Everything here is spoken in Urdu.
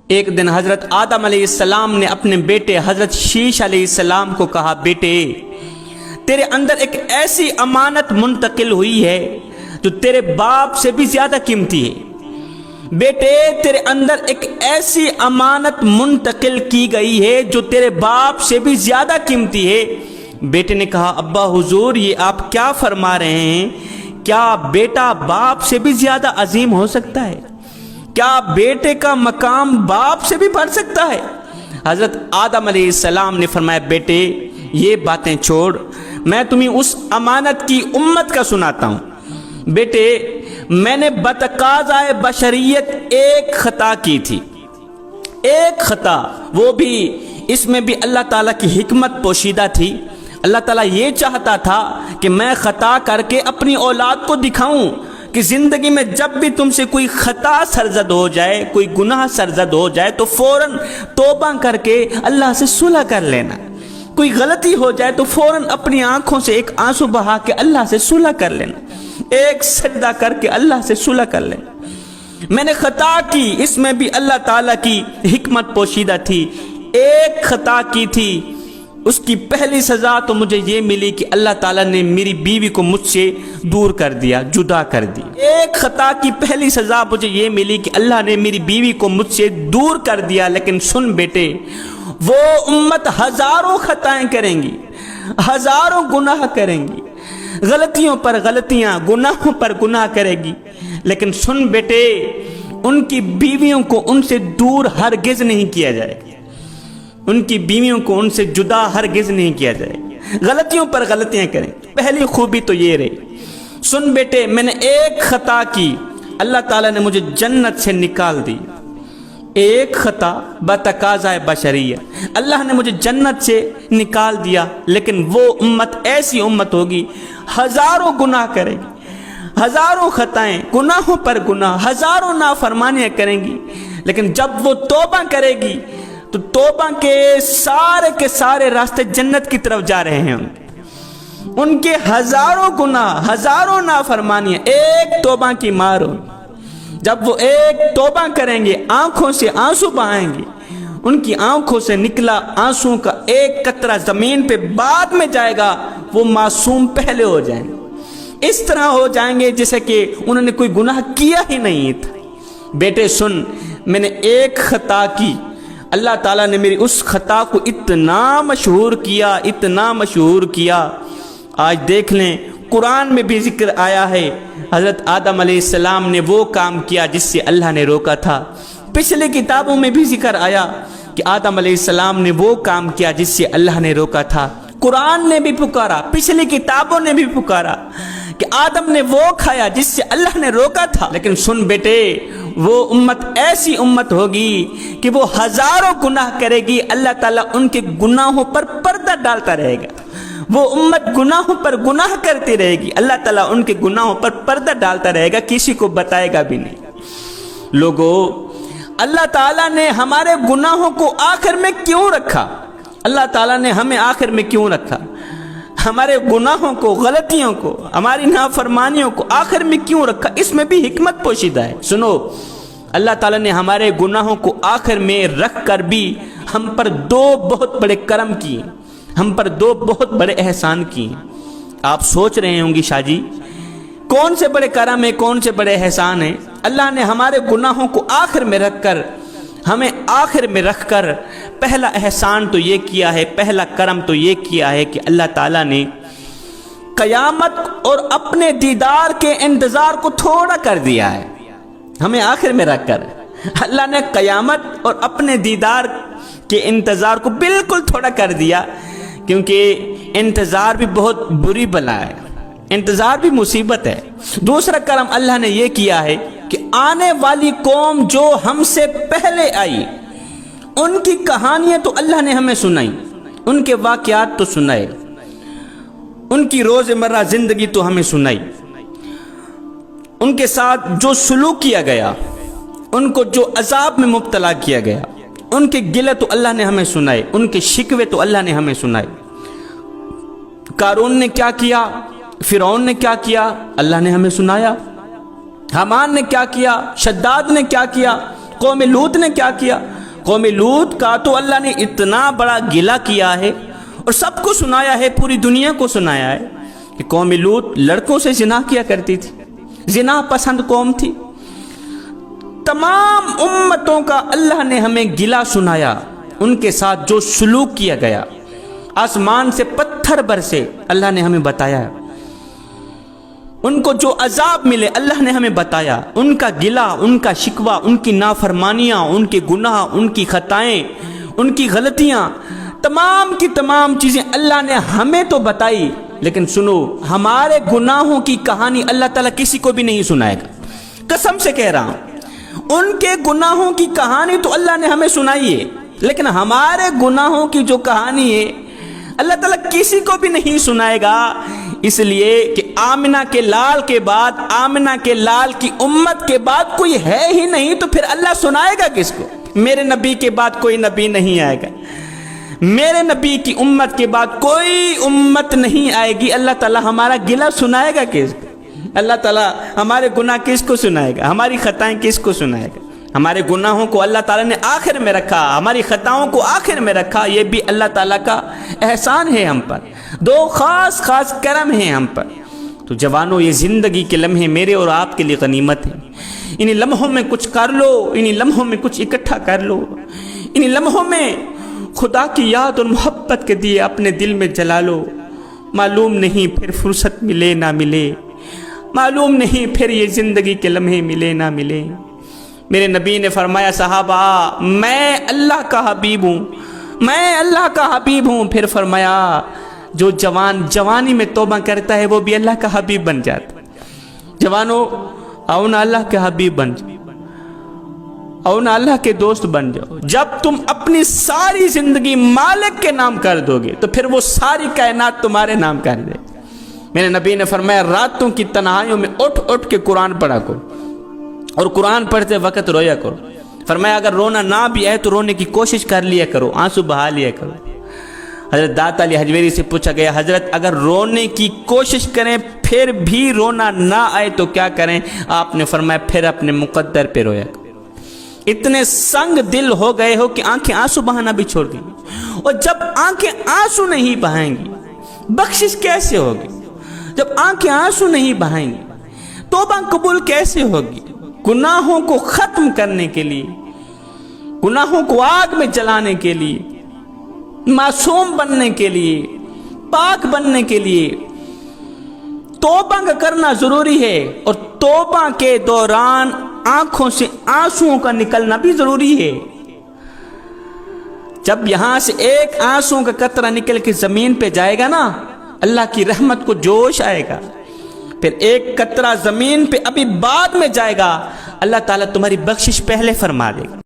ایک دن حضرت آدم علیہ السلام نے اپنے بیٹے حضرت شیش علیہ السلام کو کہا، بیٹے تیرے اندر ایک ایسی امانت منتقل ہوئی ہے جو تیرے باپ سے بھی زیادہ قیمتی ہے۔ بیٹے تیرے اندر ایک ایسی امانت منتقل کی گئی ہے جو تیرے باپ سے بھی زیادہ قیمتی ہے۔ بیٹے نے کہا، ابا حضور یہ آپ کیا فرما رہے ہیں؟ کیا بیٹا باپ سے بھی زیادہ عظیم ہو سکتا ہے؟ کیا بیٹے کا مقام باپ سے بھی بڑھ سکتا ہے؟ حضرت آدم علیہ السلام نے فرمایا، بیٹے یہ باتیں چھوڑ، میں تمہیں اس امانت کی امت کا سناتا ہوں۔ بیٹے میں نے بتقاضائے بشریت ایک خطا کی تھی، ایک خطا، وہ بھی اس میں بھی اللہ تعالیٰ کی حکمت پوشیدہ تھی۔ اللہ تعالیٰ یہ چاہتا تھا کہ میں خطا کر کے اپنی اولاد کو دکھاؤں کہ زندگی میں جب بھی تم سے کوئی خطا سرزد ہو جائے، کوئی گناہ سرزد ہو جائے تو فوراً توبہ کر کے اللہ سے صلح کر لینا۔ کوئی غلطی ہو جائے تو فوراً اپنی آنکھوں سے ایک آنسو بہا کے اللہ سے صلح کر لینا، ایک سجدہ کر کے اللہ سے صلح کر لینا۔ میں نے خطا کی، اس میں بھی اللہ تعالیٰ کی حکمت پوشیدہ تھی۔ ایک خطا کی تھی، اس کی پہلی سزا تو مجھے یہ ملی کہ اللہ تعالیٰ نے میری بیوی کو مجھ سے دور کر دیا، جدا کر دی۔ ایک خطا کی پہلی سزا مجھے یہ ملی کہ اللہ نے میری بیوی کو مجھ سے دور کر دیا۔ لیکن سن بیٹے، وہ امت ہزاروں خطائیں کریں گی، ہزاروں گناہ کریں گی، غلطیوں پر غلطیاں، گناہوں پر گناہ کرے گی، لیکن سن بیٹے، ان کی بیویوں کو ان سے دور ہرگز نہیں کیا جائے گا، ان کی بیویوں کو ان سے جدا ہرگز نہیں کیا جائے گا، غلطیوں پر غلطیاں کریں۔ پہلی خوبی تو یہ رہی۔ سن بیٹے، میں نے ایک خطا کی، اللہ تعالیٰ نے مجھے جنت سے نکال دی۔ ایک خطا بتقاضائے بشریہ، اللہ نے مجھے جنت سے نکال دیا، لیکن وہ امت ایسی امت ہوگی ہزاروں گناہ کرے گی، ہزاروں خطائیں، گناہوں پر گناہ، ہزاروں نافرمانیاں کریں گی، لیکن جب وہ توبہ کرے گی تو توبہ کے سارے راستے جنت کی طرف جا رہے ہیں۔ ان کے ہزاروں گناہ، ہزاروں نافرمانیاں ایک توبہ کی مار ہو۔ جب وہ ایک توبہ کریں گے، آنکھوں سے آنسو بہائیں گے، ان کی آنکھوں سے نکلا آنسو کا ایک قطرہ زمین پہ بعد میں جائے گا، وہ معصوم پہلے ہو جائیں گے، اس طرح ہو جائیں گے جیسے کہ انہوں نے کوئی گناہ کیا ہی نہیں تھا۔ بیٹے سن، میں نے ایک خطا کی، اللہ تعالیٰ نے میری اس خطا کو اتنا مشہور کیا، اتنا مشہور کیا۔ آج دیکھ لیں، قرآن میں بھی ذکر آیا ہے، حضرت آدم علیہ السلام نے وہ کام کیا جس سے اللہ نے روکا تھا۔ پچھلی کتابوں میں بھی ذکر آیا کہ آدم علیہ السلام نے وہ کام کیا جس سے اللہ نے روکا تھا۔ قرآن نے بھی پکارا، پچھلی کتابوں نے بھی پکارا کہ آدم نے وہ کھایا جس سے اللہ نے روکا تھا۔ لیکن سن بیٹے، وہ امت ایسی امت ہوگی کہ وہ ہزاروں گناہ کرے گی، اللہ تعالیٰ ان کے گناہوں پر پردہ ڈالتا رہے گا۔ وہ امت گناہوں پر گناہ کرتی رہے گی، اللہ تعالیٰ ان کے گناہوں پر پردہ ڈالتا رہے گا، کسی کو بتائے گا بھی نہیں۔ لوگو، اللہ تعالیٰ نے ہمارے گناہوں کو آخر میں کیوں رکھا؟ اللہ تعالیٰ نے ہمیں آخر میں کیوں رکھا؟ ہمارے گناہوں کو، غلطیوں کو، ہماری نافرمانیوں کو آخر میں کیوں رکھا؟ اس میں بھی حکمت پوشیدہ ہے۔ سنو، اللہ تعالیٰ نے ہمارے گناہوں کو آخر میں رکھ کر بھی ہم پر دو بہت بڑے کرم کیے، ہم پر دو بہت بڑے احسان کیے۔ آپ سوچ رہے ہوں گی، شاہ جی کون سے بڑے کرم ہیں، کون سے بڑے احسان ہیں؟ اللہ نے ہمارے گناہوں کو آخر میں رکھ کر، ہمیں آخر میں رکھ کر پہلا احسان تو یہ کیا ہے، پہلا کرم تو یہ کیا ہے کہ اللہ تعالیٰ نے قیامت اور اپنے دیدار کے انتظار کو تھوڑا کر دیا ہے۔ ہمیں آخر میں رکھ کر اللہ نے قیامت اور اپنے دیدار کے انتظار کو بالکل تھوڑا کر دیا، کیونکہ انتظار بھی بہت بری بلا ہے، انتظار بھی مصیبت ہے۔ دوسرا کرم اللہ نے یہ کیا ہے کہ آنے والی قوم جو ہم سے پہلے آئی، ان کی کہانیاں تو اللہ نے ہمیں سنائی، ان کے واقعات تو سنائے، ان کی روزمرہ زندگی تو ہمیں سنائی، ان کے ساتھ جو سلوک کیا گیا، ان کو جو عذاب میں مبتلا کیا گیا، ان کے گلے تو اللہ نے ہمیں سنائے، ان کے شکوے تو اللہ نے ہمیں سنائے۔ قارون نے کیا کیا، فرعون نے کیا کیا، اللہ نے ہمیں سنایا۔ حامان نے کیا کیا، شداد نے کیا کیا، قوم لوط نے کیا کیا، قوم لوط کا تو اللہ نے اتنا بڑا گلہ کیا ہے اور سب کو سنایا ہے، پوری دنیا کو سنایا ہے کہ قوم لوط لڑکوں سے زنا کیا کرتی تھی، زنا پسند قوم تھی۔ تمام امتوں کا اللہ نے ہمیں گلہ سنایا، ان کے ساتھ جو سلوک کیا گیا، آسمان سے پتھر برسے اللہ نے ہمیں بتایا، ان کو جو عذاب ملے اللہ نے ہمیں بتایا، ان کا گلہ، ان کا شکوہ، ان کی نافرمانیاں، ان کے گناہ، ان کی خطائیں، ان کی غلطیاں، تمام کی تمام چیزیں اللہ نے ہمیں تو بتائی، لیکن سنو، ہمارے گناہوں کی کہانی اللہ تعالیٰ کسی کو بھی نہیں سنائے گا، قسم سے کہہ رہا ہوں۔ ان کے گناہوں کی کہانی تو اللہ نے ہمیں سنائی ہے، لیکن ہمارے گناہوں کی جو کہانی ہے اللہ تعالیٰ کسی کو بھی نہیں سنائے گا، اس لیے کہ آمنہ کے لال کے بعد، آمنہ کے لال کی امت کے بعد کوئی ہے ہی نہیں، تو پھر اللہ سنائے گا کس کو؟ میرے نبی کے بعد کوئی نبی نہیں آئے گا، میرے نبی کی امت کے بعد کوئی امت نہیں آئے گی، اللہ تعالیٰ ہمارا گلہ سنائے گا کس کو؟ اللہ تعالیٰ ہمارے گناہ کس کو سنائے گا؟ ہماری خطائیں کس کو سنائے گا؟ ہمارے گناہوں کو اللہ تعالیٰ نے آخر میں رکھا، ہماری خطاؤں کو آخر میں رکھا، یہ بھی اللہ تعالیٰ کا احسان ہے ہم پر، دو خاص خاص کرم ہیں ہم پر۔ تو جوانوں، یہ زندگی کے لمحے میرے اور آپ کے لیے غنیمت ہیں، انہی لمحوں میں کچھ کر لو، انہی لمحوں میں کچھ اکٹھا کر لو، انہی لمحوں میں خدا کی یاد اور محبت کے دیے اپنے دل میں جلا لو، معلوم نہیں پھر فرصت ملے نہ ملے، معلوم نہیں پھر یہ زندگی کے لمحے ملے نہ ملے۔ میرے نبی نے فرمایا، صحابہ میں اللہ کا حبیب ہوں، میں اللہ کا حبیب ہوں، پھر فرمایا جو جوان جوانی میں توبہ کرتا ہے وہ بھی اللہ کا حبیب بن جاتا ہے۔ جوانوں، آؤ نا اللہ کے حبیب بن جاؤ، آؤ نا اللہ کے دوست بن جاؤ۔ جب تم اپنی ساری زندگی مالک کے نام کر دو گے تو پھر وہ ساری کائنات تمہارے نام کر دے۔ میرے نبی نے فرمایا، راتوں کی تنہائیوں میں اٹھ اٹھ کے قرآن پڑھا کرو اور قرآن پڑھتے وقت رویا کرو۔ فرمایا اگر رونا نہ بھی آئے تو رونے کی کوشش کر لیا کرو، آنسو بہا لیا کرو۔ حضرت داتا علی حجویری سے پوچھا گیا، حضرت اگر رونے کی کوشش کریں پھر بھی رونا نہ آئے تو کیا کریں؟ آپ نے فرمایا پھر اپنے مقدر پہ رویا کرو۔ اتنے سنگ دل ہو گئے ہو کہ آنکھیں آنسو بہانا بھی چھوڑ گئی، اور جب آنکھیں آنسو نہیں بہائیں گی بخشش کیسے ہوگی؟ جب آنکھیں آنسو نہیں بہائیں گی توبہ قبول کیسے ہوگی؟ گناہوں کو ختم کرنے کے لیے، گناہوں کو آگ میں جلانے کے لیے، معصوم بننے کے لیے، پاک بننے کے لیے توبہ کا کرنا ضروری ہے، اور توبہ کے دوران آنکھوں سے آنسوؤں کا نکلنا بھی ضروری ہے۔ جب یہاں سے ایک آنسو کا قطرہ نکل کے زمین پہ جائے گا نا، اللہ کی رحمت کو جوش آئے گا، پھر ایک قطرہ زمین پہ ابھی بعد میں جائے گا، اللہ تعالیٰ تمہاری بخشش پہلے فرما دے گا۔